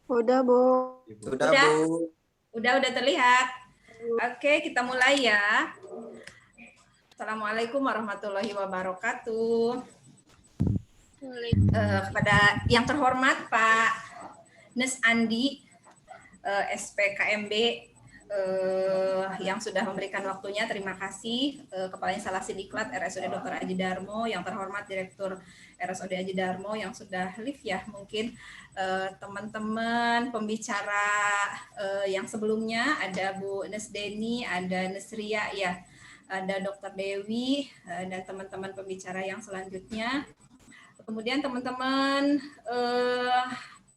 Udah, Bu. Sudah, Udah, Bu. udah terlihat. Oke, kita mulai ya. Assalamualaikum warahmatullahi wabarakatuh. Kepada yang terhormat Pak Nes Andi, SPKMB, yang sudah memberikan waktunya, terima kasih. Kepala Instalasi Diklat RSUD Dr. Aji Darmo, yang terhormat Direktur RSUD Aji Darmo yang sudah live ya, mungkin teman-teman pembicara yang sebelumnya, ada Bu Nesdeni, ada Nesria ya, ada Dr. Dewi, dan teman-teman pembicara yang selanjutnya. Kemudian teman-teman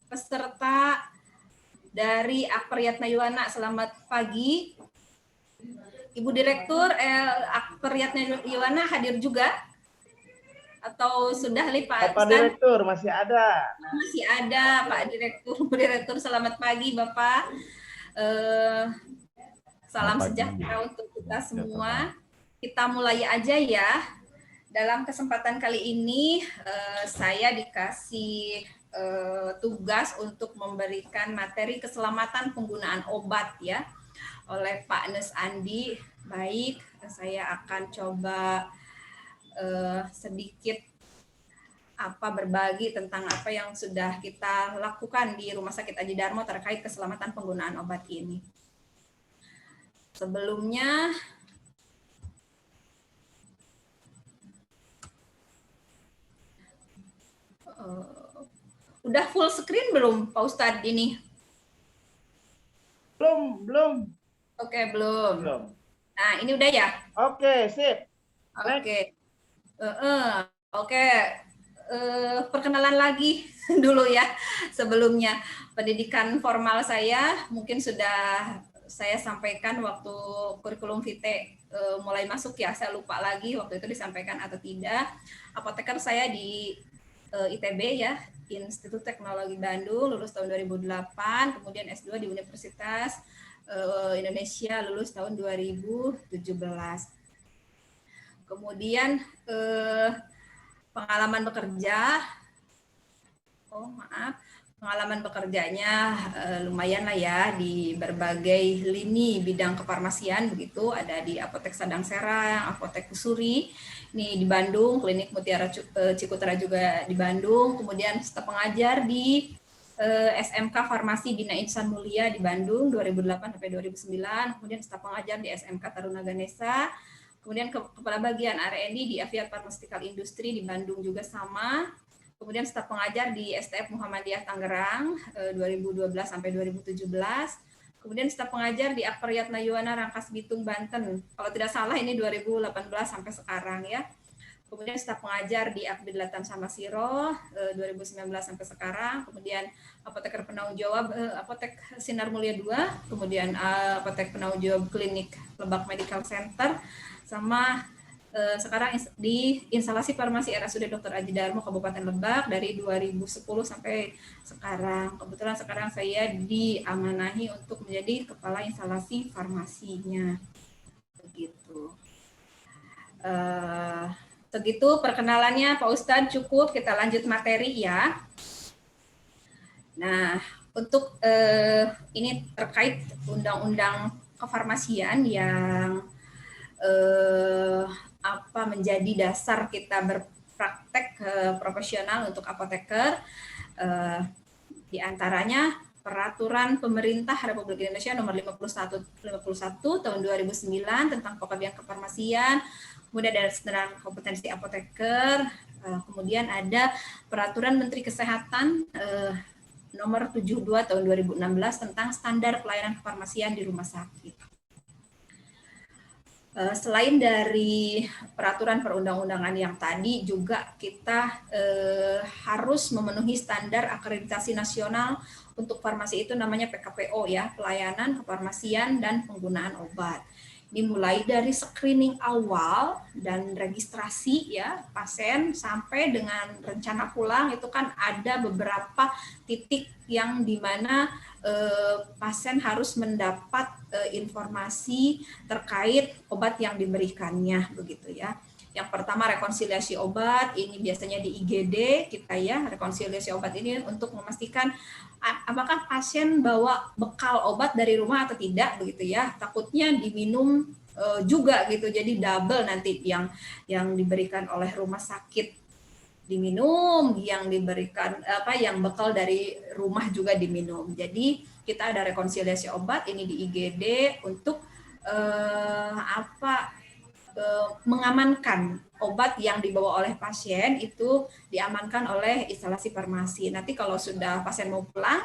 peserta dari Akper Yatna Yuwana, selamat pagi. Ibu Direktur Akper Yatna Yuwana hadir juga? Atau sudah Pak Bapak Direktur masih ada. Masih ada Pak Direktur. Bu Direktur, selamat pagi Bapak. Salam sejahtera untuk kita semua. Kita mulai aja ya. Dalam kesempatan kali ini saya dikasih tugas untuk memberikan materi keselamatan penggunaan obat ya oleh Pak Nes Andi. Baik, saya akan coba sedikit berbagi tentang apa yang sudah kita lakukan di Rumah Sakit Aji Darmo terkait keselamatan penggunaan obat ini. Sebelumnya udah full screen belum Pak Ustadz ini? Belum. Oke, belum. Nah, ini udah ya? Oke, sip. Oke. Oke. Perkenalan lagi dulu ya sebelumnya. Pendidikan formal saya mungkin sudah saya sampaikan waktu kurikulum vitae mulai masuk ya. Saya lupa lagi waktu itu disampaikan atau tidak. Apoteker saya di ITB ya, Institut Teknologi Bandung, lulus tahun 2008, kemudian S2 di Universitas Indonesia, lulus tahun 2017. Kemudian pengalaman bekerja, pengalaman bekerjanya lumayan lah ya di berbagai lini bidang kefarmasian begitu, ada di Apotek Sadang Serang, Apotek Kusuri, ini di Bandung, Klinik Mutiara Cikutra juga di Bandung, kemudian staf pengajar di SMK Farmasi Bina Insan Mulia di Bandung 2008 sampai 2009, kemudian staf pengajar di SMK Taruna Ganesha, kemudian kepala bagian R&D di Aviat Pharmaceutical Industry di Bandung juga sama, kemudian staf pengajar di STF Muhammadiyah Tangerang 2012 sampai 2017, kemudian staf pengajar di Akper Yatna Yuwana Rangkas Bitung Banten, kalau tidak salah ini 2018 sampai sekarang ya. Kemudian staf pengajar di Akbid Latan Samasiro 2019 sampai sekarang, kemudian apoteker penanggung jawab Apotek Sinar Mulia 2, kemudian apotek penanggung jawab Klinik Lebak Medical Center, sama sekarang di instalasi farmasi RSUD Dr. Aji Darmo Kabupaten Lebak dari 2010 sampai sekarang. Kebetulan sekarang saya diamanahi untuk menjadi kepala instalasi farmasinya. Begitu. Begitu perkenalannya Pak Ustadz, cukup, kita lanjut materi ya. Nah, untuk ini terkait undang-undang kefarmasian yang menjadi dasar kita berpraktek profesional untuk apoteker, di antaranya Peraturan Pemerintah Republik Indonesia Nomor 51 Tahun 2009 tentang Pokok Kefarmasian, kemudian ada tentang kompetensi apoteker, kemudian ada Peraturan Menteri Kesehatan Nomor 72 Tahun 2016 tentang standar pelayanan kefarmasian di rumah sakit. Selain dari peraturan perundang-undangan yang tadi, juga kita harus memenuhi standar akreditasi nasional untuk farmasi, itu namanya PKPO ya, pelayanan kefarmasian dan penggunaan obat. Dimulai dari screening awal dan registrasi ya pasien sampai dengan rencana pulang, itu kan ada beberapa titik yang dimana pasien harus mendapat informasi terkait obat yang diberikannya begitu ya. Yang pertama rekonsiliasi obat, ini biasanya di IGD kita ya, rekonsiliasi obat ini untuk memastikan apakah pasien bawa bekal obat dari rumah atau tidak begitu ya. Takutnya diminum juga gitu, jadi double nanti yang diberikan oleh rumah sakit diminum, yang diberikan yang bekal dari rumah juga diminum. Jadi kita ada rekonsiliasi obat ini di IGD untuk mengamankan obat yang dibawa oleh pasien itu diamankan oleh instalasi farmasi. Nanti kalau sudah pasien mau pulang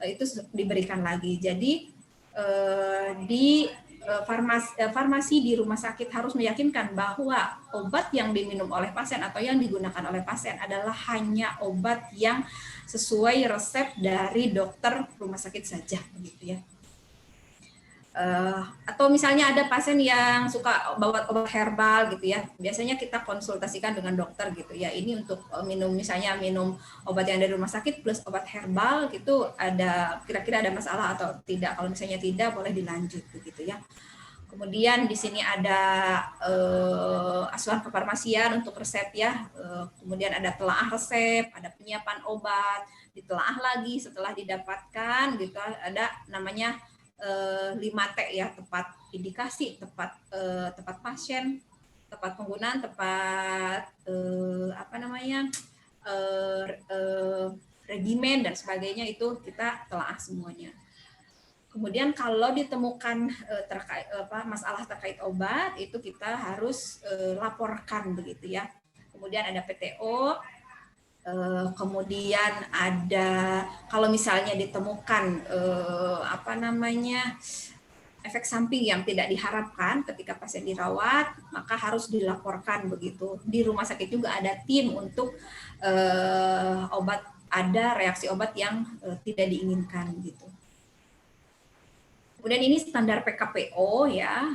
itu diberikan lagi. Jadi di farmasi di rumah sakit harus meyakinkan bahwa obat yang diminum oleh pasien atau yang digunakan oleh pasien adalah hanya obat yang sesuai resep dari dokter rumah sakit saja, begitu ya. Atau misalnya ada pasien yang suka bawa obat herbal gitu ya, biasanya kita konsultasikan dengan dokter gitu ya, ini untuk minum, misalnya minum obat yang dari rumah sakit plus obat herbal gitu, ada kira-kira ada masalah atau tidak. Kalau misalnya tidak, boleh dilanjut begitu ya. Kemudian di sini ada asuhan kefarmasian untuk resep ya, kemudian ada telaah resep, ada penyiapan obat, ditelaah lagi setelah didapatkan gitu, ada namanya 5T ya, tepat indikasi, tepat pasien, tepat penggunaan, tepat regimen dan sebagainya, itu kita telaah semuanya. Kemudian kalau ditemukan masalah terkait obat, itu kita harus laporkan begitu ya. Kemudian ada PTO, kemudian ada kalau misalnya ditemukan efek samping yang tidak diharapkan ketika pasien dirawat, maka harus dilaporkan begitu. Di rumah sakit juga ada tim untuk obat, ada reaksi obat yang tidak diinginkan gitu. Kemudian ini standar PKPO ya,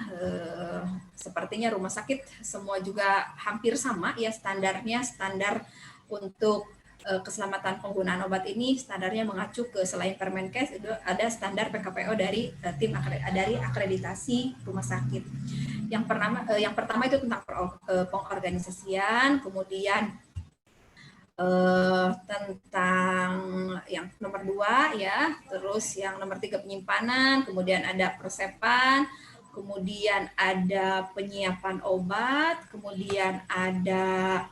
sepertinya rumah sakit semua juga hampir sama ya standarnya. Standar untuk keselamatan penggunaan obat ini standarnya mengacu ke, selain Permenkes itu ada standar PKPO dari tim dari akreditasi rumah sakit. Yang pertama itu tentang pengorganisasian, kemudian tentang yang nomor 2 ya, terus yang nomor 3 penyimpanan, kemudian ada persepan, kemudian ada penyiapan obat, kemudian ada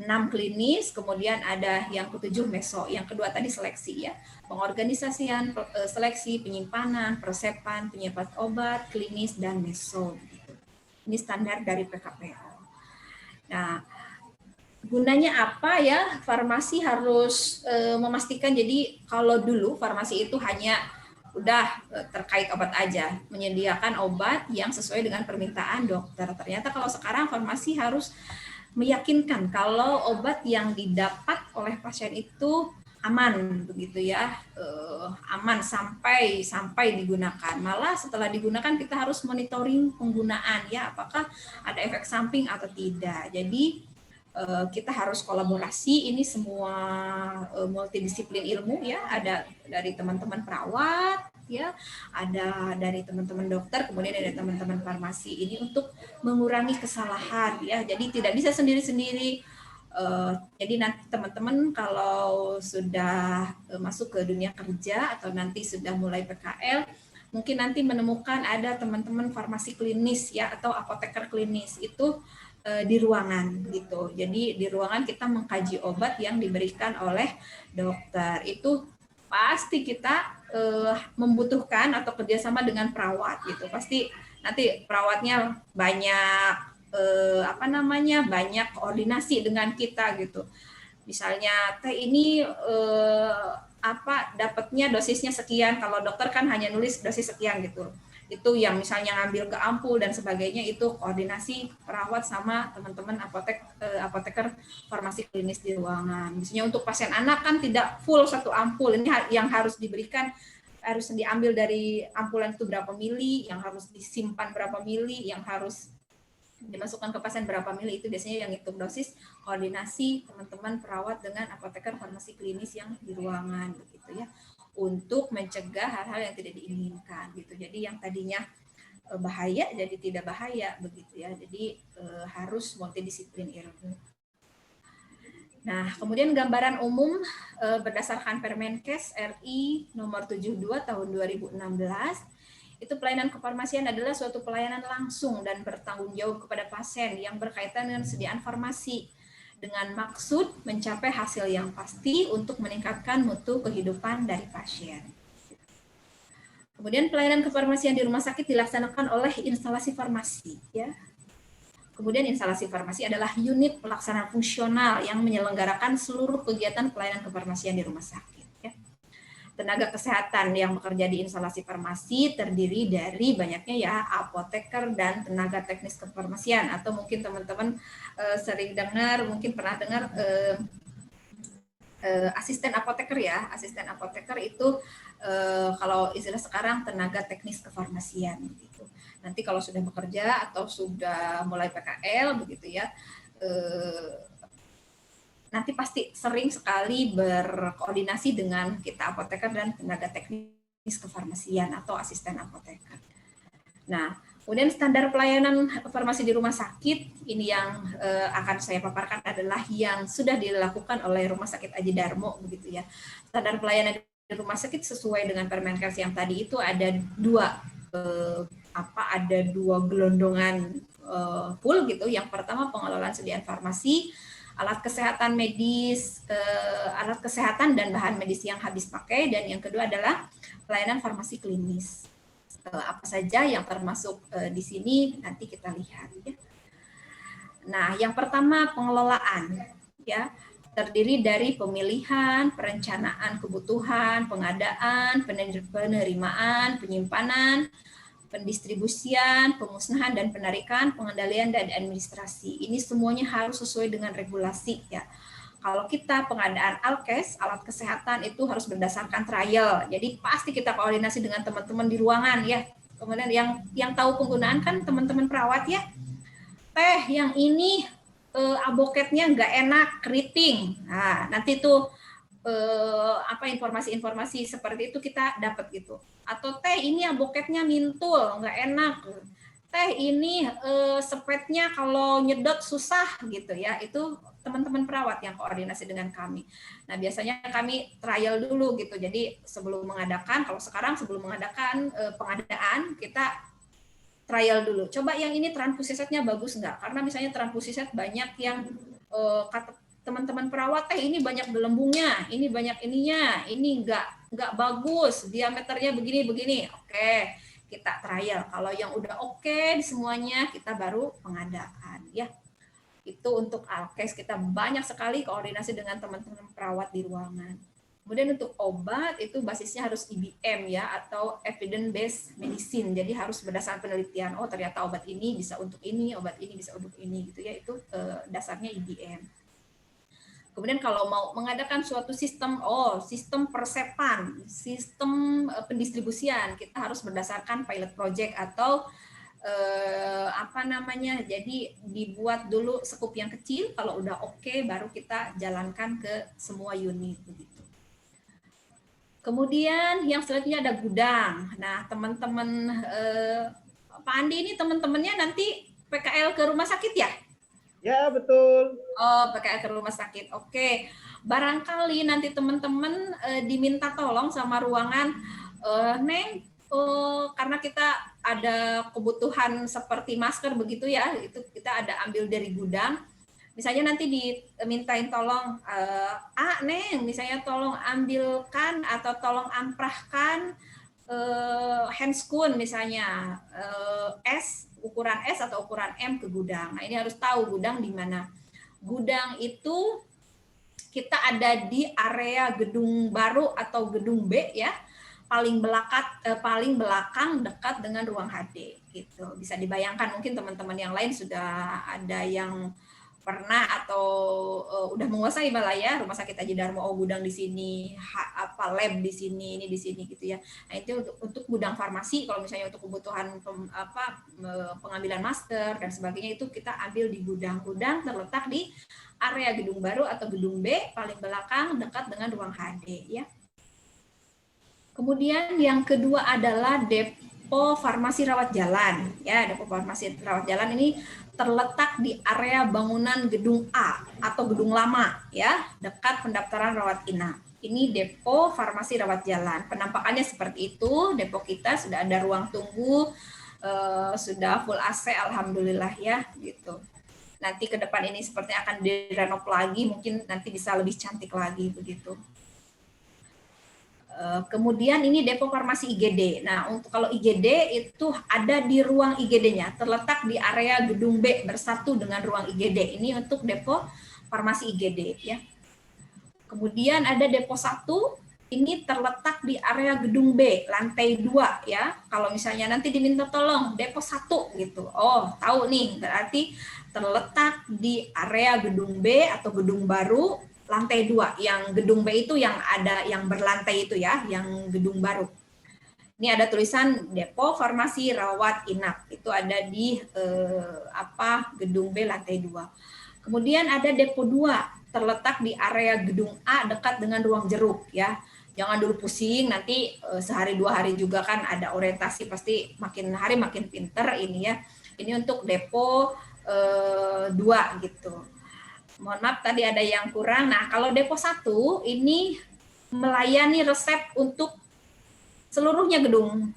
6 klinis, kemudian ada yang ke-7 meso, yang kedua tadi seleksi ya, pengorganisasian, seleksi, penyimpanan, persepan, penyiapan obat, klinis, dan meso. Ini standar dari PKPO. Nah, gunanya apa ya? Farmasi harus memastikan, jadi kalau dulu farmasi itu hanya udah terkait obat aja, menyediakan obat yang sesuai dengan permintaan dokter. Ternyata kalau sekarang farmasi harus meyakinkan kalau obat yang didapat oleh pasien itu aman begitu ya, aman sampai digunakan. Malah setelah digunakan kita harus monitoring penggunaan ya, apakah ada efek samping atau tidak. Jadi kita harus kolaborasi, ini semua multidisiplin ilmu ya, ada dari teman-teman perawat ya, ada dari teman-teman dokter, kemudian ada teman-teman farmasi, ini untuk mengurangi kesalahan ya. Jadi tidak bisa sendiri-sendiri. Jadi nanti teman-teman kalau sudah masuk ke dunia kerja atau nanti sudah mulai PKL, mungkin nanti menemukan ada teman-teman farmasi klinis ya, atau apoteker klinis, itu di ruangan gitu. Jadi di ruangan kita mengkaji obat yang diberikan oleh dokter. Itu pasti kita membutuhkan atau kerjasama dengan perawat gitu. Pasti nanti perawatnya banyak banyak koordinasi dengan kita gitu. Misalnya teh ini dapatnya dosisnya sekian, kalau dokter kan hanya nulis dosis sekian gitu. Itu yang misalnya ngambil ke ampul dan sebagainya, itu koordinasi perawat sama teman-teman apoteker farmasi klinis di ruangan. Misalnya untuk pasien anak kan tidak full satu ampul, ini yang harus diberikan, harus diambil dari ampulan itu berapa mili, yang harus disimpan berapa mili, yang harus dimasukkan ke pasien berapa mili, itu biasanya yang hitung dosis, koordinasi teman-teman perawat dengan apoteker farmasi klinis yang di ruangan begitu ya, untuk mencegah hal-hal yang tidak diinginkan gitu. Jadi yang tadinya bahaya jadi tidak bahaya begitu ya. Jadi harus multidisiplin ilmu. Nah, kemudian gambaran umum berdasarkan Permenkes RI nomor 72 tahun 2016, itu pelayanan kefarmasian adalah suatu pelayanan langsung dan bertanggung jawab kepada pasien yang berkaitan dengan sediaan farmasi dengan maksud mencapai hasil yang pasti untuk meningkatkan mutu kehidupan dari pasien. Kemudian pelayanan kefarmasian di rumah sakit dilaksanakan oleh instalasi farmasi, ya. Kemudian instalasi farmasi adalah unit pelaksana fungsional yang menyelenggarakan seluruh kegiatan pelayanan kefarmasian di rumah sakit. Ya. Tenaga kesehatan yang bekerja di instalasi farmasi terdiri dari banyaknya ya apoteker dan tenaga teknis kefarmasian, atau mungkin teman-teman sering dengar, mungkin pernah dengar asisten apoteker ya. Asisten apoteker itu kalau istilah sekarang tenaga teknis kefarmasian gitu. Nanti kalau sudah bekerja atau sudah mulai PKL begitu ya, nanti pasti sering sekali berkoordinasi dengan kita apoteker dan tenaga teknis kefarmasian atau asisten apoteker. Nah, kemudian standar pelayanan farmasi di rumah sakit ini yang akan saya paparkan adalah yang sudah dilakukan oleh Rumah Sakit Aji Darmo begitu ya. Standar pelayanan di rumah sakit sesuai dengan Permenkes yang tadi itu ada dua gelondongan pool gitu. Yang pertama pengelolaan sediaan farmasi, alat kesehatan medis, alat kesehatan dan bahan medis yang habis pakai, dan yang kedua adalah pelayanan farmasi klinis. Apa saja yang termasuk di sini nanti kita lihat ya. Nah, yang pertama pengelolaan ya, terdiri dari pemilihan, perencanaan kebutuhan, pengadaan, penerimaan, penyimpanan, pendistribusian, pemusnahan dan penarikan, pengendalian dan administrasi. Ini semuanya harus sesuai dengan regulasi ya. Kalau kita pengadaan alkes, alat kesehatan itu harus berdasarkan trial. Jadi pasti kita koordinasi dengan teman-teman di ruangan ya. Kemudian yang tahu penggunaan kan teman-teman perawat ya. Teh yang ini aboketnya nggak enak, keriting. Nah, nanti tuh informasi-informasi seperti itu kita dapat gitu. Atau teh ini aboketnya mintul, nggak enak. Teh ini sepetnya kalau nyedot susah gitu ya. Itu teman-teman perawat yang koordinasi dengan kami. Nah, biasanya kami trial dulu gitu. Jadi sebelum mengadakan, kalau sekarang sebelum mengadakan pengadaan, kita trial dulu. Coba yang ini transfusi setnya bagus nggak? Karena misalnya transfusi set banyak yang kata teman-teman perawat, ini banyak gelembungnya, ini banyak ininya, ini nggak bagus, diameternya begini. Oke, kita trial. Kalau yang udah oke semuanya, kita baru pengadaan ya. Itu untuk alkes kita banyak sekali koordinasi dengan teman-teman perawat di ruangan. Kemudian untuk obat itu basisnya harus IBM ya, atau evidence based medicine. Jadi harus berdasarkan penelitian. Oh, ternyata obat ini bisa untuk ini, obat ini bisa untuk ini gitu ya. Itu dasarnya IBM. Kemudian kalau mau mengadakan suatu sistem, sistem persepan, sistem pendistribusian, kita harus berdasarkan pilot project atau jadi dibuat dulu skup yang kecil, kalau udah oke, baru kita jalankan ke semua unit begitu. Kemudian yang selanjutnya ada gudang. Nah, teman-teman Pak Andi ini teman-temannya nanti PKL ke rumah sakit ya? Ya, betul. Oh, PKL ke rumah sakit. Oke. Barangkali nanti teman-teman diminta tolong sama ruangan, Neng, karena kita ada kebutuhan seperti masker begitu ya, itu kita ada ambil dari gudang. Misalnya nanti dimintain tolong, Neng, misalnya tolong ambilkan atau tolong amprahkan handscoon misalnya ukuran S atau ukuran M ke gudang. Nah, ini harus tahu gudang di mana. Gudang itu kita ada di area gedung baru atau gedung B ya, paling belakang dekat dengan ruang HD gitu. Bisa dibayangkan, mungkin teman-teman yang lain sudah ada yang pernah atau udah menguasai malah ya, Rumah Sakit Aji Darmo, gudang di sini, lab di sini, ini di sini gitu ya. Nah, itu untuk gudang farmasi. Kalau misalnya untuk kebutuhan pengambilan masker dan sebagainya, itu kita ambil di gudang-gudang terletak di area gedung baru atau gedung B paling belakang dekat dengan ruang HD ya. Kemudian yang kedua adalah Depo Farmasi Rawat Jalan. Ya, Depo Farmasi Rawat Jalan ini terletak di area bangunan gedung A atau gedung lama, ya, dekat pendaftaran rawat inap. Ini Depo Farmasi Rawat Jalan. Penampakannya seperti itu. Depo kita sudah ada ruang tunggu, sudah full AC, alhamdulillah ya, gitu. Nanti ke depan ini seperti akan direnov lagi, mungkin nanti bisa lebih cantik lagi begitu. Kemudian ini Depo Farmasi IGD. Nah, untuk kalau IGD itu ada di ruang IGD-nya, terletak di area gedung B bersatu dengan ruang IGD. Ini untuk Depo Farmasi IGD ya. Kemudian ada Depo 1, ini terletak di area gedung B, lantai 2 ya. Kalau misalnya nanti diminta tolong Depo 1 gitu. Oh, tahu nih, berarti terletak di area gedung B atau gedung baru lantai 2. Yang gedung B itu yang ada yang berlantai itu ya, yang gedung baru. Ini ada tulisan Depo Farmasi Rawat Inap. Itu ada di gedung B lantai 2. Kemudian ada Depo 2 terletak di area gedung A dekat dengan ruang jeruk ya. Jangan dulu pusing, nanti sehari 2 hari juga kan ada orientasi, pasti makin hari makin pinter ini ya. Ini untuk Depo 2 gitu. Mohon maaf tadi ada yang kurang. Nah, kalau Depo 1 ini melayani resep untuk seluruhnya gedung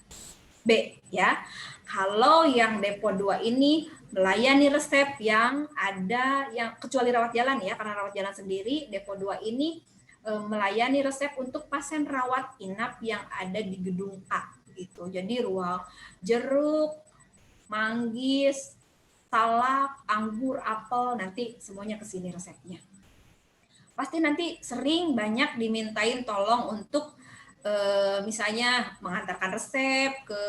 B ya. Kalau yang Depo 2 ini melayani resep yang ada yang kecuali rawat jalan ya, karena rawat jalan sendiri. Depo 2 ini melayani resep untuk pasien rawat inap yang ada di gedung A gitu. Jadi ruang jeruk, manggis, salak, anggur, apel, nanti semuanya ke sini resepnya. Pasti nanti sering banyak dimintain tolong untuk misalnya mengantarkan resep ke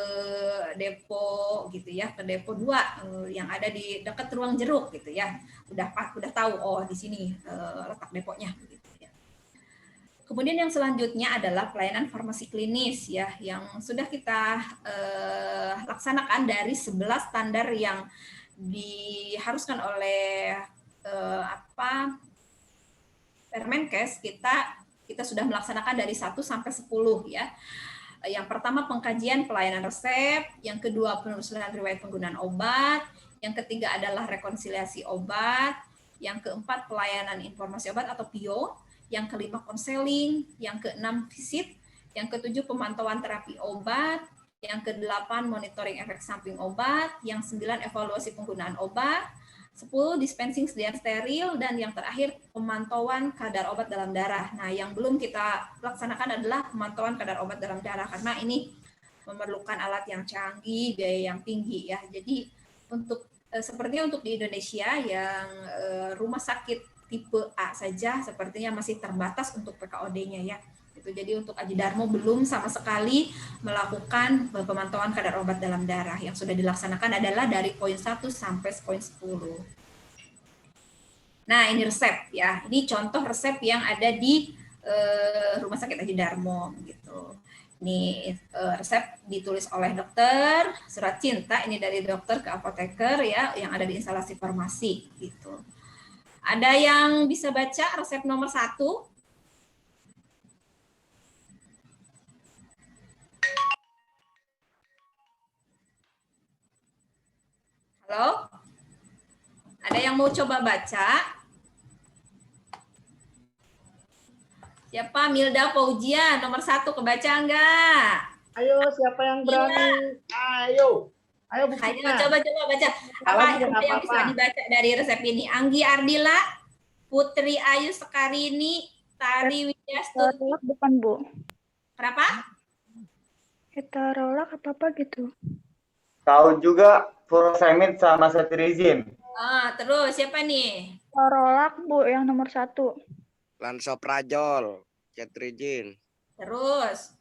Depo gitu ya, ke Depo 2 yang ada di dekat ruang jeruk gitu ya. Udah tahu oh di sini letak deponya gitu ya. Kemudian yang selanjutnya adalah pelayanan farmasi klinis ya, yang sudah kita laksanakan dari 11 standar yang diharuskan oleh Permenkes. Kita sudah melaksanakan dari 1 sampai 10 ya. Yang pertama pengkajian pelayanan resep, yang kedua penelusuran riwayat penggunaan obat, yang ketiga adalah rekonsiliasi obat, yang keempat pelayanan informasi obat atau PIO, yang kelima konseling, yang keenam visit, yang ketujuh pemantauan terapi obat, yang kedelapan monitoring efek samping obat, yang 9 evaluasi penggunaan obat, 10 dispensing sediaan steril, dan yang terakhir pemantauan kadar obat dalam darah. Nah, yang belum kita laksanakan adalah pemantauan kadar obat dalam darah karena ini memerlukan alat yang canggih, biaya yang tinggi ya. Jadi untuk sepertinya untuk di Indonesia yang rumah sakit tipe A saja sepertinya masih terbatas untuk PKOD-nya ya. Jadi untuk Aji Darmo belum sama sekali melakukan pemantauan kadar obat dalam darah. Yang sudah dilaksanakan adalah dari poin 1 sampai poin 10. Nah, ini resep ya. Ini contoh resep yang ada di Rumah Sakit Aji Darmo gitu. Ini resep ditulis oleh dokter, surat cinta ini dari dokter ke apoteker ya, yang ada di instalasi farmasi gitu. Ada yang bisa baca resep nomor 1? Halo? Ada yang mau coba baca? Siapa? Milda Fauzia, nomor 1, kebaca enggak? Ayo, siapa yang berani? Ayo. Ayo buktikan. Ayo coba baca. Apa yang bisa dibaca dari resep ini? Anggi Ardila, Putri Ayu Sekarini, Tari Widyastuti. Ketorolak bukan, Bu? Kenapa? Ketorolak apa gitu? Tahu juga furosemid sama cetirizin. Terus siapa nih? Ketorolak, Bu, yang nomor 1. Lansoprazol, cetirizin. Terus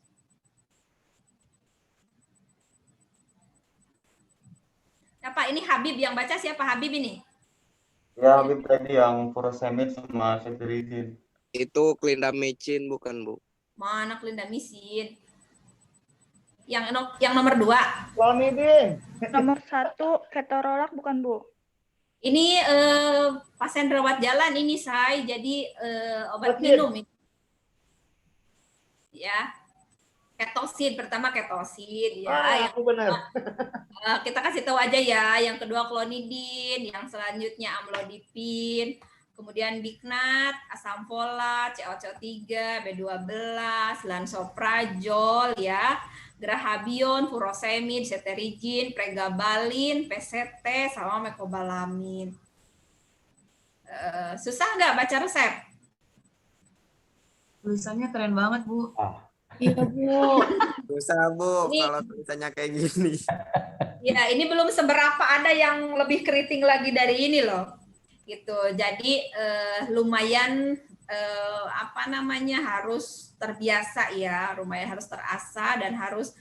siapa ini? Habib yang baca siapa? Habib ini? Ya, Habib tadi yang furosemid sama cetirizin. Itu clindamycin bukan, Bu? Mana clindamycin? Yang nomor 2. Clonidin. Nomor 1, ketorolak bukan, Bu? Ini pasien rawat jalan ini saya jadi obat Oke. minum ini. Ya. Ketosin, pertama ketosin ya. Ah, Yang aku benar. kita kasih tahu aja ya. Yang kedua klonidin, yang selanjutnya amlodipin, kemudian diknat, asam folat, CO3, B12, lansoprazol ya, grahabion, furosemid, cetirizine, pregabalin, PCT, sama mecobalamin. Susah nggak baca resep? Tulisannya keren banget, Bu. Iya, Bu. Susah, Bu, Ini- kalau tulisannya kayak gini. Ya, ini belum seberapa, ada yang lebih keriting lagi dari ini loh. Gitu. Jadi lumayan apa namanya, harus terbiasa ya, lumayan harus terasa dan harus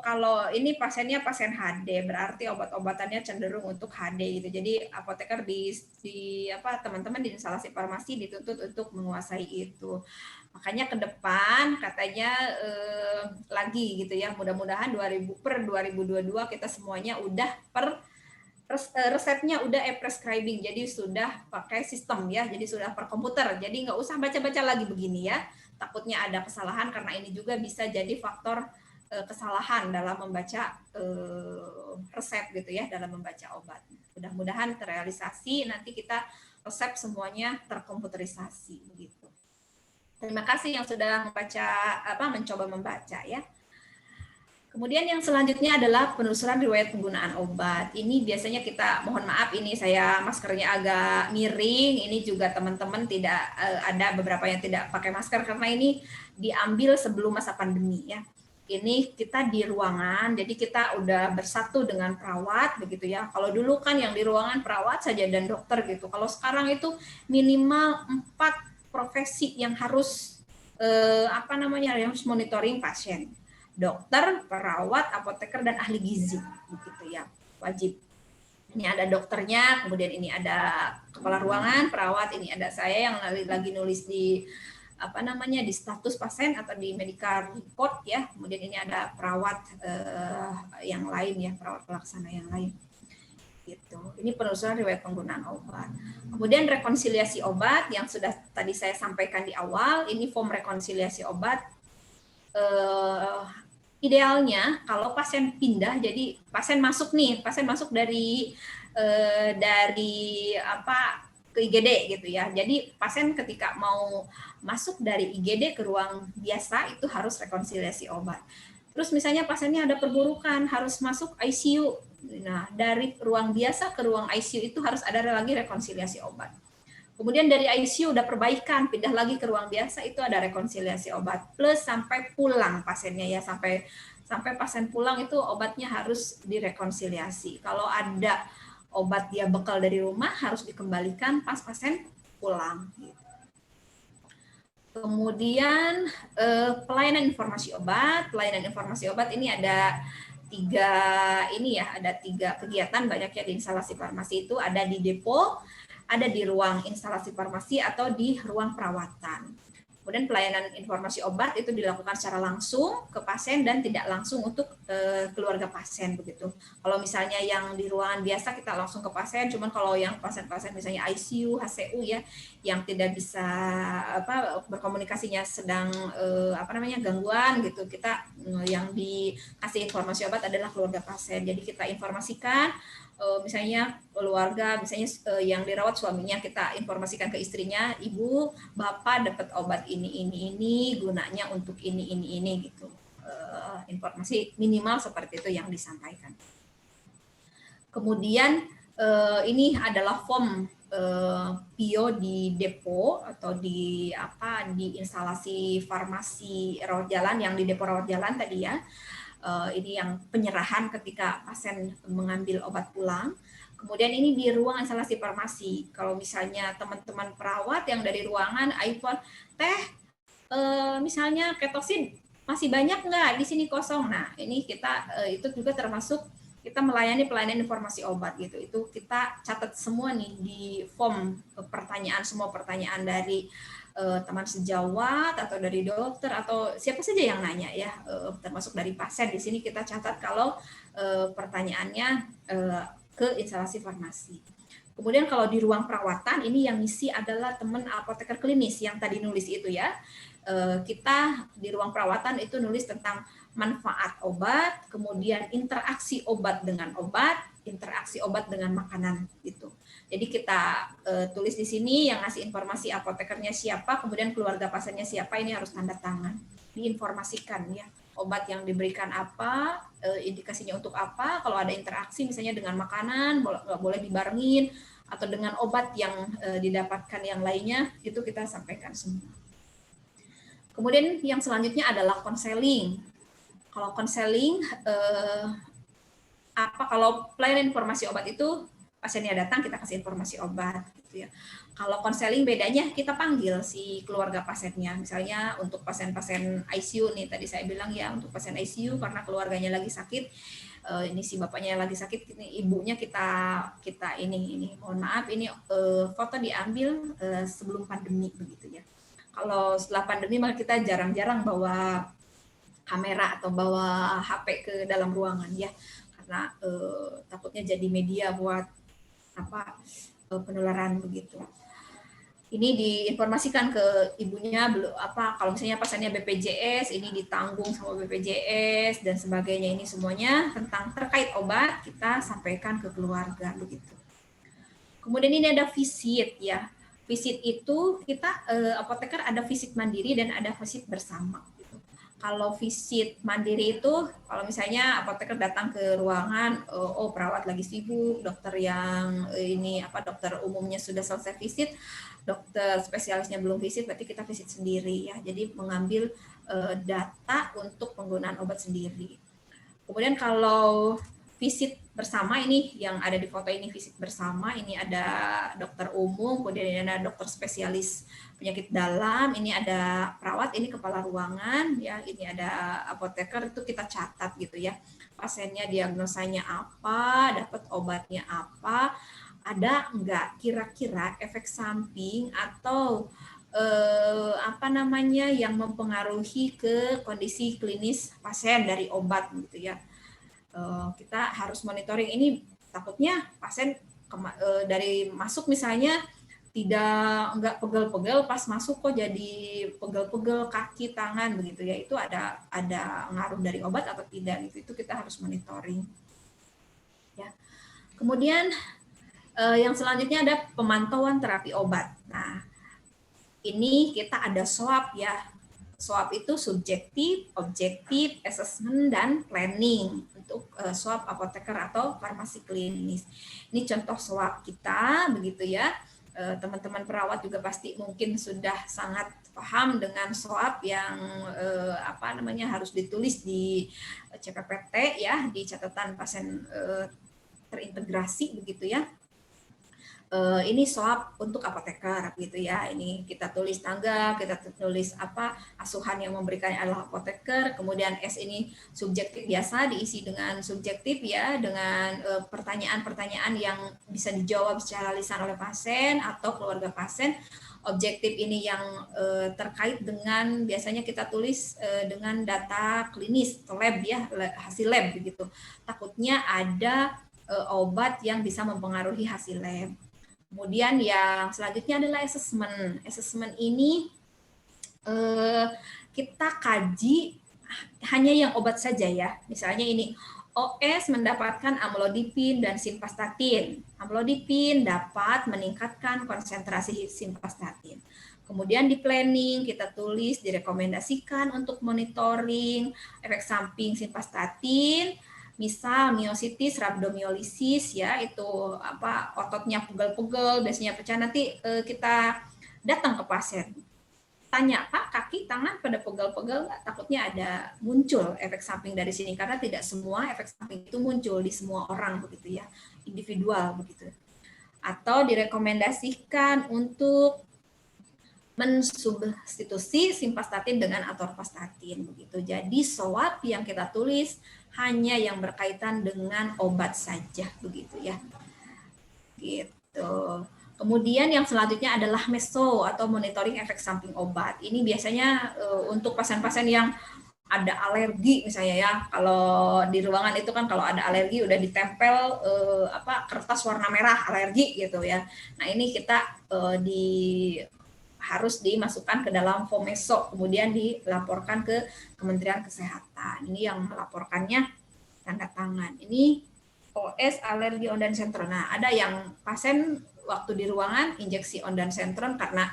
kalau ini pasiennya pasien HD, berarti obat-obatannya cenderung untuk HD gitu. Jadi apoteker di apa, teman-teman di instalasi farmasi dituntut untuk menguasai itu. Makanya ke depan katanya lagi gitu ya, mudah-mudahan 2022 kita semuanya udah resepnya udah e-prescribing, jadi sudah pakai sistem ya, jadi sudah per komputer, jadi nggak usah baca-baca lagi begini ya, takutnya ada kesalahan karena ini juga bisa jadi faktor kesalahan dalam membaca resep gitu ya, dalam membaca obat. Mudah-mudahan terrealisasi, nanti kita resep semuanya terkomputerisasi begitu. Terima kasih yang sudah mencoba membaca ya. Kemudian yang selanjutnya adalah penelusuran riwayat penggunaan obat. Ini biasanya kita, mohon maaf ini saya maskernya agak miring. Ini juga teman-teman tidak ada beberapa yang tidak pakai masker karena ini diambil sebelum masa pandemi ya. Ini kita di ruangan, jadi kita udah bersatu dengan perawat begitu ya. Kalau dulu kan yang di ruangan perawat saja dan dokter gitu. Kalau sekarang itu minimal 4 profesi yang harus harus monitoring pasien. Dokter, perawat, apoteker, dan ahli gizi, begitu ya, wajib. Ini ada dokternya, kemudian ini ada kepala ruangan, perawat, ini ada saya yang lagi nulis di di status pasien atau di medical report ya. Kemudian ini ada perawat yang lain ya, perawat pelaksana yang lain. Gitu. Ini penelusuran riwayat penggunaan obat. Kemudian rekonsiliasi obat yang sudah tadi saya sampaikan di awal, ini form rekonsiliasi obat. Idealnya kalau pasien pindah, jadi pasien masuk dari ke IGD gitu ya. Jadi pasien ketika mau masuk dari IGD ke ruang biasa itu harus rekonsiliasi obat. Terus misalnya pasiennya ada perburukan, harus masuk ICU. Nah, dari ruang biasa ke ruang ICU itu harus ada lagi rekonsiliasi obat. Kemudian dari ICU udah perbaikan, pindah lagi ke ruang biasa, itu ada rekonsiliasi obat. Plus sampai pulang pasiennya ya, sampai pasien pulang itu obatnya harus direkonsiliasi. Kalau ada obat dia bekal dari rumah harus dikembalikan pas pasien pulang. Kemudian pelayanan informasi obat. Pelayanan informasi obat ini ada tiga kegiatan banyaknya di instalasi farmasi itu, ada di depo, ada di ruang instalasi farmasi atau di ruang perawatan. Kemudian pelayanan informasi obat itu dilakukan secara langsung ke pasien dan tidak langsung untuk keluarga pasien begitu. Kalau misalnya yang di ruangan biasa kita langsung ke pasien, cuman kalau yang pasien-pasien misalnya ICU, HCU ya, yang tidak bisa berkomunikasinya sedang gangguan gitu, kita yang dikasih informasi obat adalah keluarga pasien. Jadi kita informasikan misalnya keluarga, misalnya yang dirawat suaminya, kita informasikan ke istrinya, ibu, bapak dapat obat ini, gunanya untuk ini gitu. Informasi minimal seperti itu yang disampaikan. Kemudian ini adalah form PIO di depo atau di instalasi farmasi rawat jalan, yang di depo rawat jalan tadi ya. Ini yang penyerahan ketika pasien mengambil obat pulang. Kemudian ini di ruang instalasi farmasi. Kalau misalnya teman-teman perawat yang dari ruangan, iPhone, misalnya ketosin masih banyak nggak di sini kosong. Nah, ini kita itu juga termasuk kita melayani pelayanan informasi obat gitu. Itu kita catat semua nih di form semua pertanyaan dari teman sejawat atau dari dokter atau siapa saja yang nanya ya, termasuk dari pasien. Di sini kita catat kalau pertanyaannya ke instalasi farmasi. Kemudian kalau di ruang perawatan ini yang ngisi adalah teman apoteker klinis yang tadi nulis itu ya. kita di ruang perawatan itu nulis tentang manfaat obat, kemudian interaksi obat dengan obat, interaksi obat dengan makanan gitu. Jadi kita tulis di sini yang ngasih informasi apotekernya siapa, kemudian keluarga pasiennya siapa, ini harus tanda tangan, diinformasikan ya. Obat yang diberikan apa, indikasinya untuk apa, kalau ada interaksi misalnya dengan makanan, nggak boleh dibarengin, atau dengan obat yang didapatkan yang lainnya, itu kita sampaikan semua. Kemudian yang selanjutnya adalah konseling. Kalau konseling, kalau pelayanan informasi obat itu pasiennya datang kita kasih informasi obat gitu ya. Kalau konseling bedanya kita panggil si keluarga pasiennya. Misalnya untuk pasien-pasien ICU nih tadi saya bilang ya, untuk pasien ICU karena keluarganya lagi sakit, ini si bapaknya lagi sakit, ini ibunya kita ini mohon maaf ini foto diambil sebelum pandemi begitu ya. Kalau setelah pandemi maka kita jarang-jarang bawa kamera atau bawa HP ke dalam ruangan ya, karena takutnya jadi media buat penularan begitu. Ini diinformasikan ke ibunya kalau misalnya pasiennya BPJS ini ditanggung sama BPJS dan sebagainya, ini semuanya tentang terkait obat kita sampaikan ke keluarga begitu. Kemudian ini ada visit ya. Visit itu kita apoteker ada visit mandiri dan ada visit bersama. Gitu. Kalau visit mandiri itu, kalau misalnya apoteker datang ke ruangan, perawat lagi sibuk, dokter yang dokter umumnya sudah selesai visit, dokter spesialisnya belum visit, berarti kita visit sendiri ya. Jadi mengambil data untuk penggunaan obat sendiri. Kemudian kalau visit bersama ini yang ada di foto ini visit bersama, ini ada dokter umum, kemudian ada dokter spesialis penyakit dalam, ini ada perawat, ini kepala ruangan ya, ini ada apoteker, itu kita catat gitu ya. Pasiennya diagnosanya apa, dapat obatnya apa, ada enggak kira-kira efek samping atau yang mempengaruhi ke kondisi klinis pasien dari obat gitu ya. Kita harus monitoring ini, takutnya pasien dari masuk misalnya enggak pegel-pegel, pas masuk kok jadi pegel-pegel kaki tangan begitu ya, itu ada ngaruh dari obat atau tidak gitu, itu kita harus monitoring ya. Kemudian yang selanjutnya ada pemantauan terapi obat. Nah ini kita ada SWAP ya. SWAP itu subjektif, objektif, assessment, dan planning untuk SWAP apoteker atau farmasi klinis. Ini contoh SWAP kita, begitu ya. Teman-teman perawat juga pasti mungkin sudah sangat paham dengan SWAP yang harus ditulis di CPPT ya, di catatan pasien terintegrasi begitu ya. Ini SWAP untuk apoteker gitu ya. Ini kita tulis tanggal, kita tulis asuhan yang memberikannya adalah apoteker. Kemudian S ini subjektif, biasa diisi dengan subjektif ya, dengan pertanyaan-pertanyaan yang bisa dijawab secara lisan oleh pasien atau keluarga pasien. Objektif ini yang terkait dengan, biasanya kita tulis dengan data klinis atau lab ya, hasil lab begitu. Takutnya ada obat yang bisa mempengaruhi hasil lab. Kemudian yang selanjutnya adalah assessment. Assessment ini kita kaji hanya yang obat saja ya. Misalnya ini OS mendapatkan amlodipin dan simvastatin. Amlodipin dapat meningkatkan konsentrasi simvastatin. Kemudian di planning kita tulis direkomendasikan untuk monitoring efek samping simvastatin. Misal miositis, rhabdomyolisis ya, itu ototnya pegel-pegel, biasanya pecah, nanti kita datang ke pasien. Tanya, Pak, kaki, tangan pada pegel-pegel, takutnya ada muncul efek samping dari sini, karena tidak semua efek samping itu muncul di semua orang begitu ya, individual begitu. Atau direkomendasikan untuk mensubstitusi simvastatin dengan atorvastatin begitu. Jadi SWAP yang kita tulis hanya yang berkaitan dengan obat saja begitu ya. Gitu. Kemudian yang selanjutnya adalah MESO atau monitoring efek samping obat. Ini biasanya untuk pasien-pasien yang ada alergi misalnya ya. Kalau di ruangan itu kan kalau ada alergi udah ditempel kertas warna merah alergi gitu ya. Nah, ini kita harus dimasukkan ke dalam FOMESO, kemudian dilaporkan ke Kementerian Kesehatan. Ini yang melaporkannya tanda tangan. Ini OS alergi ondansetron. Nah, ada yang pasien waktu di ruangan injeksi ondansetron karena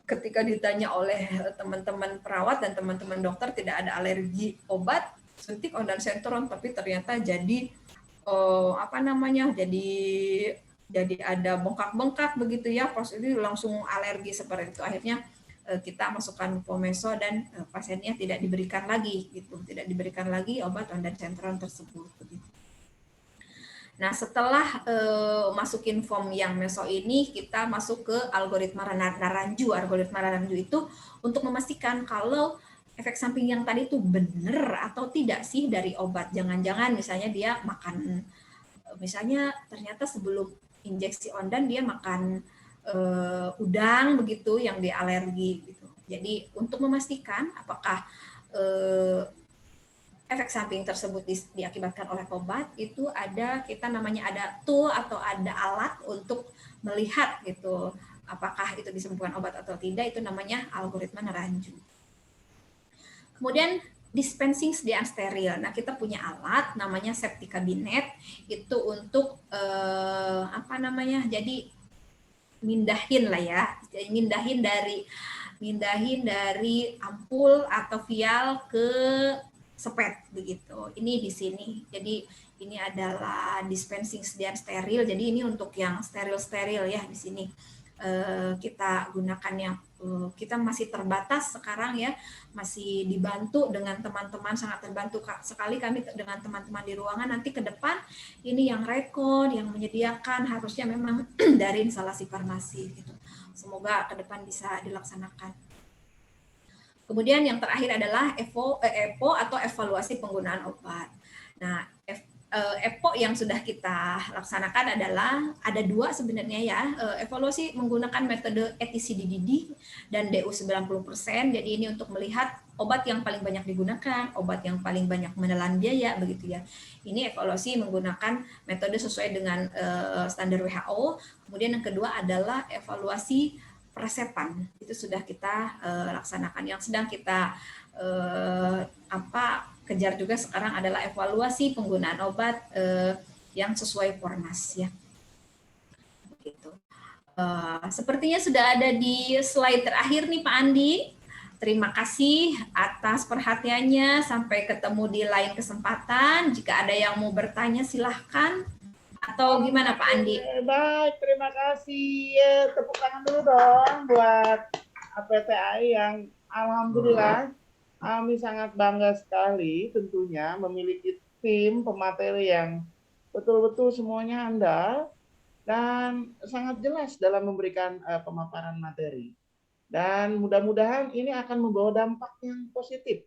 ketika ditanya oleh teman-teman perawat dan teman-teman dokter tidak ada alergi obat suntik ondansetron, tapi ternyata jadi jadi ada bengkak-bengkak begitu ya, pas itu langsung alergi seperti itu. Akhirnya kita masukkan FOMESO dan pasiennya tidak diberikan lagi obat ondansetron tersebut. Begitu. Nah, setelah masukin form yang meso ini, kita masuk ke algoritma Naranjo. Algoritma Naranjo itu untuk memastikan kalau efek samping yang tadi itu benar atau tidak sih dari obat. Jangan-jangan misalnya dia makan, misalnya ternyata sebelum injeksi ondan dia makan udang begitu yang dia alergi gitu. Jadi untuk memastikan apakah efek samping tersebut diakibatkan oleh obat, itu kita namanya ada tool atau ada alat untuk melihat gitu apakah itu disebabkan obat atau tidak, itu namanya algoritma Naranjo. Kemudian dispensing sediaan steril. Nah, kita punya alat namanya safety cabinet itu untuk jadi mindahin lah ya, mindahin dari ampul atau vial ke sepet begitu. Ini di sini. Jadi ini adalah dispensing sediaan steril. Jadi ini untuk yang steril ya di sini. Kita gunakan yang kita masih terbatas sekarang ya, masih dibantu dengan teman-teman, sangat terbantu sekali kami dengan teman-teman di ruangan. Nanti ke depan ini yang rekod, yang menyediakan harusnya memang dari instalasi farmasi gitu. Semoga ke depan bisa dilaksanakan. Kemudian yang terakhir adalah EPO atau evaluasi penggunaan obat. Nah, EPO yang sudah kita laksanakan adalah ada 2 sebenarnya ya, evaluasi menggunakan metode ETCDDD dan DU 90%. Jadi ini untuk melihat obat yang paling banyak digunakan, obat yang paling banyak menelan biaya begitu ya. Ini evaluasi menggunakan metode sesuai dengan standar WHO. Kemudian yang kedua adalah evaluasi peresepan. Itu sudah kita laksanakan. Yang sedang kita kejar juga sekarang adalah evaluasi penggunaan obat yang sesuai Fornas ya. Begitu. Sepertinya sudah ada di slide terakhir nih Pak Andi. Terima kasih atas perhatiannya. Sampai ketemu di lain kesempatan. Jika ada yang mau bertanya silahkan. Atau gimana Pak Andi? Baik, terima kasih. Tepuk tangan dulu dong buat APTAI yang alhamdulillah kami sangat bangga sekali tentunya memiliki tim pemateri yang betul-betul semuanya handal dan sangat jelas dalam memberikan pemaparan materi. Dan mudah-mudahan ini akan membawa dampak yang positif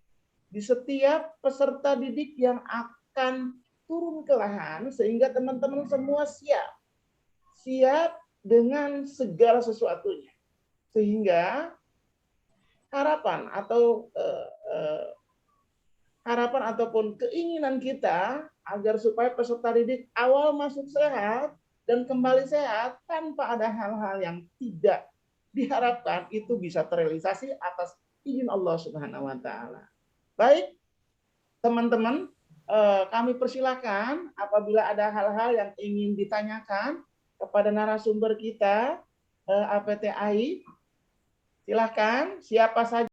di setiap peserta didik yang akan turun ke lahan, sehingga teman-teman semua siap dengan segala sesuatunya. Sehingga harapan ataupun keinginan kita agar supaya peserta didik awal masuk sehat dan kembali sehat tanpa ada hal-hal yang tidak diharapkan, itu bisa terrealisasi atas izin Allah Subhanahu wa taala. Baik, teman-teman, kami persilakan apabila ada hal-hal yang ingin ditanyakan kepada narasumber kita APTAI. Silakan, siapa saja